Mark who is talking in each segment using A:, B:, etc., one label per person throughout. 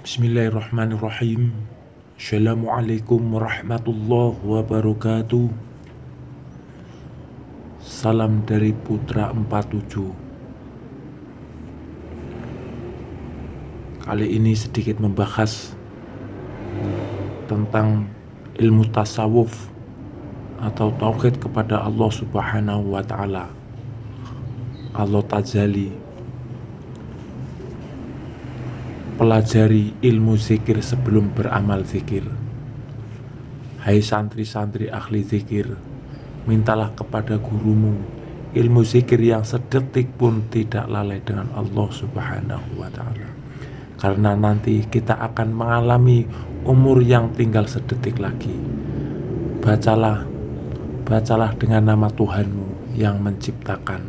A: Bismillahirrahmanirrahim. Assalamualaikum warahmatullahi wabarakatuh. Salam dari Putra 47. Kali ini sedikit membahas tentang ilmu tasawuf atau tauhid kepada Allah Subhanahu wa Ta'ala, Allah Tajali. Pelajari ilmu zikir sebelum beramal zikir. Hai santri-santri ahli zikir, mintalah kepada gurumu ilmu zikir yang sedetik pun tidak lalai dengan Allah Subhanahu wa Ta'ala. Karena nanti kita akan mengalami umur yang tinggal sedetik lagi. Bacalah dengan nama Tuhanmu yang menciptakan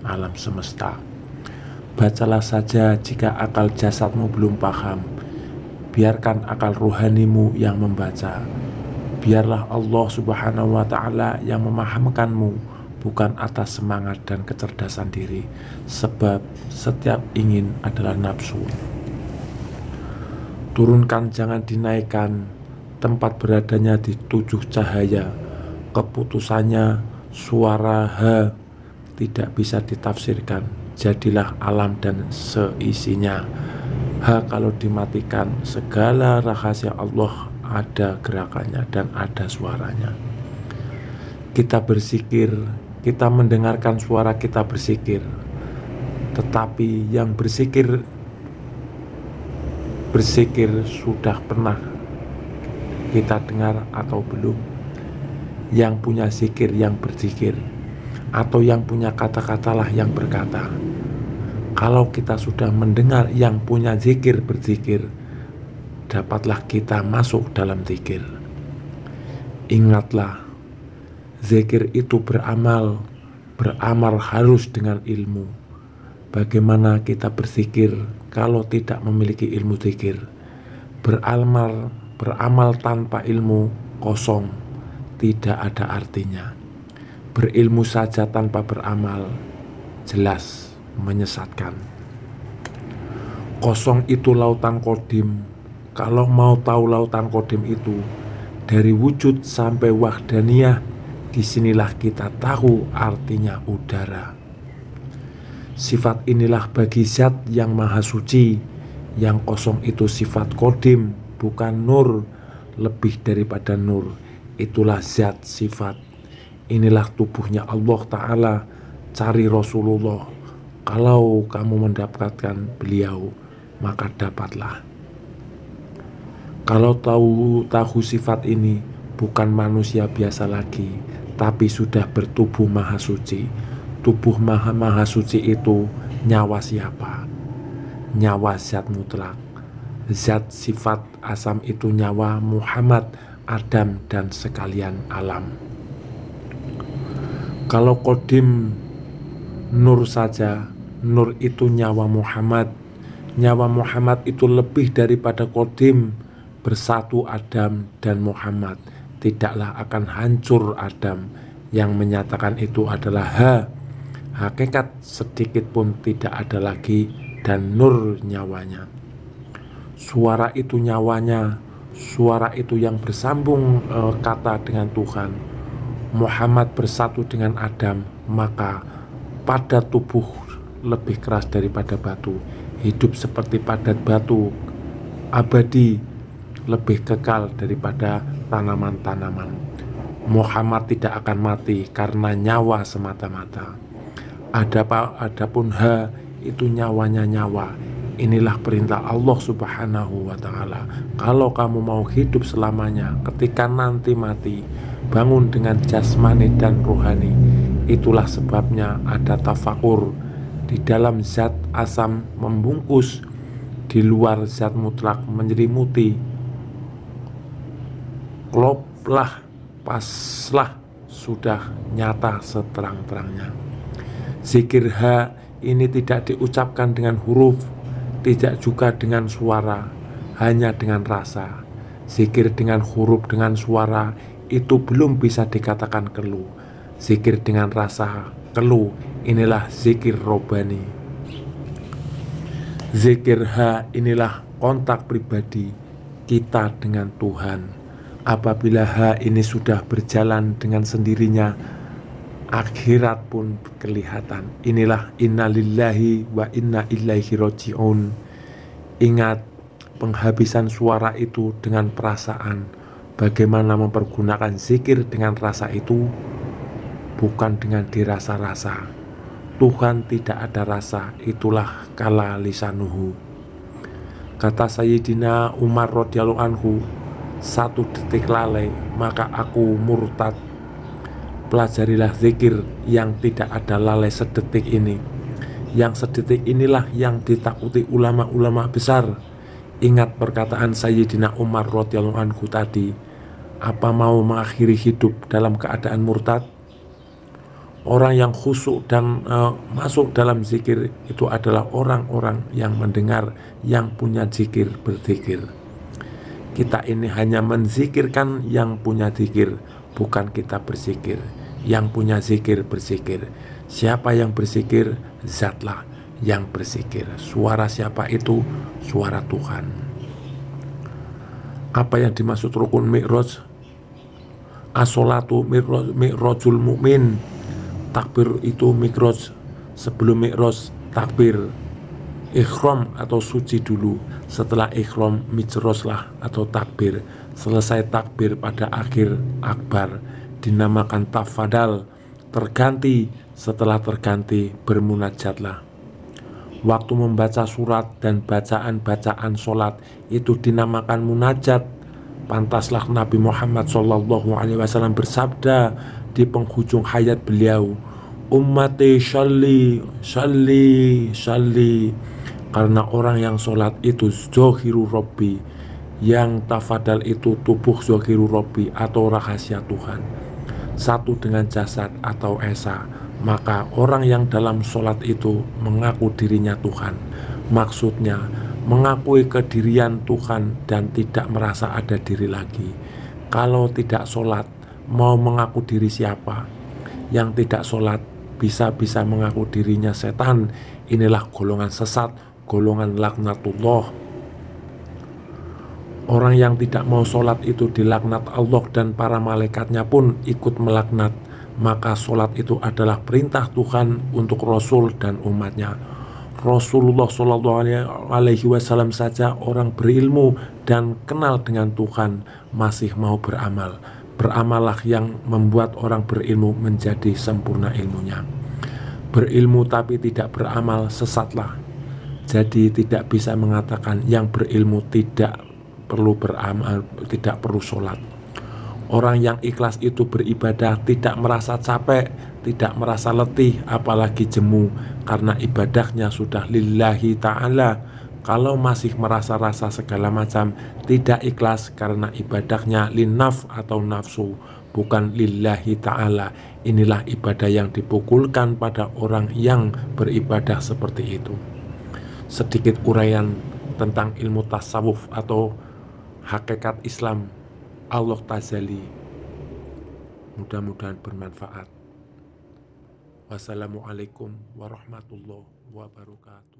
A: alam semesta. Bacalah saja jika akal jasadmu belum paham. Biarkan akal rohanimu yang membaca. Biarlah Allah Subhanahu wa Ta'ala yang memahamkanmu, bukan atas semangat dan kecerdasan diri. Sebab setiap ingin adalah nafsu. Turunkan, jangan dinaikkan. Tempat beradanya di 7 cahaya. Keputusannya suara ha tidak bisa ditafsirkan. Jadilah alam dan seisinya. Kalau dimatikan, segala rahasia Allah ada gerakannya dan ada suaranya. Kita berzikir, kita mendengarkan suara kita berzikir. Tetapi yang berzikir sudah pernah kita dengar atau belum? Yang punya zikir yang berzikir, atau yang punya kata-katalah yang berkata. Kalau kita sudah mendengar yang punya zikir berzikir, dapatlah kita masuk dalam zikir. Ingatlah, zikir itu beramal harus dengan ilmu. Bagaimana kita berzikir kalau tidak memiliki ilmu zikir? Beramal tanpa ilmu kosong, tidak ada artinya. Berilmu saja tanpa beramal, jelas menyesatkan. Kosong itu lautan kodim. Kalau mau tahu lautan kodim itu, dari wujud sampai wahdaniyah, disinilah kita tahu artinya udara. Sifat inilah bagi zat yang maha suci. Yang kosong itu sifat kodim, bukan nur. Lebih daripada nur, itulah zat sifat. Inilah tubuhnya Allah Ta'ala. Cari Rasulullah. Kalau kamu mendapatkan beliau, maka dapatlah. Kalau tahu sifat ini, bukan manusia biasa lagi, tapi sudah bertubuh maha suci. Tubuh maha suci itu nyawa siapa? Nyawa zat mutlak. Zat sifat asam itu nyawa Muhammad, Adam, dan sekalian alam. Kalau kodim nur saja, nur itu nyawa Muhammad. Nyawa Muhammad itu lebih daripada kodim. Bersatu Adam dan Muhammad, tidaklah akan hancur Adam. Yang menyatakan itu adalah hakikat sedikit pun tidak ada lagi, dan nur nyawanya. Suara itu nyawanya. Suara itu yang bersambung kata dengan Tuhan. Muhammad bersatu dengan Adam, maka pada tubuh lebih keras daripada batu, hidup seperti padat batu, abadi, lebih kekal daripada tanaman-tanaman. Muhammad tidak akan mati karena nyawa semata-mata. Adapun itu nyawanya nyawa. Inilah perintah Allah Subhanahu wa Ta'ala. Kalau kamu mau hidup selamanya, ketika nanti mati, bangun dengan jasmani dan rohani. Itulah sebabnya ada tafakur. Di dalam zat asam membungkus, di luar zat mutlak menyelimuti. Kloplah, paslah, sudah nyata seterang-terangnya. Zikir ini tidak diucapkan dengan huruf, tidak juga dengan suara, hanya dengan rasa. Zikir dengan huruf, dengan suara, itu belum bisa dikatakan keluh. Zikir dengan rasa, keluh, inilah zikir robani. Zikir inilah kontak pribadi kita dengan Tuhan. Apabila ini sudah berjalan dengan sendirinya, akhirat pun kelihatan. Inilah innalillahi wa inna ilaihi roji'un. Ingat, penghabisan suara itu dengan perasaan. Bagaimana mempergunakan zikir dengan rasa itu, bukan dengan dirasa-rasa. Tuhan tidak ada rasa, itulah kala lisanuhu. Kata Sayyidina Umar radhiyallahu anhu, 1 detik lalai maka aku murtad. Pelajarilah zikir yang tidak ada lalai sedetik ini. Yang sedetik inilah yang ditakuti ulama-ulama besar. Ingat perkataan Sayyidina Umar radhiyallahu anhu tadi, apa mau mengakhiri hidup dalam keadaan murtad? Orang yang khusyuk dan masuk dalam zikir itu adalah orang-orang yang mendengar, yang punya zikir, berzikir. Kita ini hanya menzikirkan yang punya zikir, bukan kita berzikir. Yang punya zikir berzikir. Siapa yang berzikir? Zatlah yang berzikir. Suara siapa itu? Suara Tuhan. Apa yang dimaksud rukun mi'raj? As-sholatu mi'rajul mu'min. Takbir itu mi'raj. Sebelum mi'raj takbir ikhram atau suci dulu. Setelah ikhram mi'rajlah atau takbir. Selesai takbir pada akhir akbar, dinamakan tafadal. Terganti, setelah terganti bermunajatlah. Waktu membaca surat dan bacaan-bacaan sholat itu dinamakan munajat. Pantaslah Nabi Muhammad SAW bersabda di penghujung hayat beliau, ummati sholli, sholli, sholli. Karena orang yang sholat itu zohiru Rabbi, yang tafadal itu tubuh zohiru Rabbi atau rahasia Tuhan, satu dengan jasad atau esa. Maka orang yang dalam sholat itu mengaku dirinya Tuhan. Maksudnya mengakui kedirian Tuhan dan tidak merasa ada diri lagi. Kalau tidak sholat, mau mengaku diri siapa? Yang tidak sholat bisa-bisa mengaku dirinya setan. Inilah golongan sesat, golongan laknatullah. Orang yang tidak mau sholat itu dilaknat Allah dan para malaikatnya pun ikut melaknat. Maka sholat itu adalah perintah Tuhan untuk Rasul dan umatnya. Rasulullah SAW saja orang berilmu dan kenal dengan Tuhan masih mau beramal. Beramallah yang membuat orang berilmu menjadi sempurna ilmunya. Berilmu tapi tidak beramal, sesatlah. Jadi tidak bisa mengatakan yang berilmu tidak perlu beramal, tidak perlu sholat. Orang yang ikhlas itu beribadah tidak merasa capek, tidak merasa letih, apalagi jemu, karena ibadahnya sudah lillahi ta'ala. Kalau masih merasa rasa segala macam, tidak ikhlas karena ibadahnya linnaf atau nafsu, bukan lillahi ta'ala. Inilah ibadah yang dipukulkan pada orang yang beribadah seperti itu. Sedikit uraian tentang ilmu tasawuf atau hakikat Islam Allah Tazali. Mudah-mudahan bermanfaat. Wassalamualaikum warahmatullahi wabarakatuh.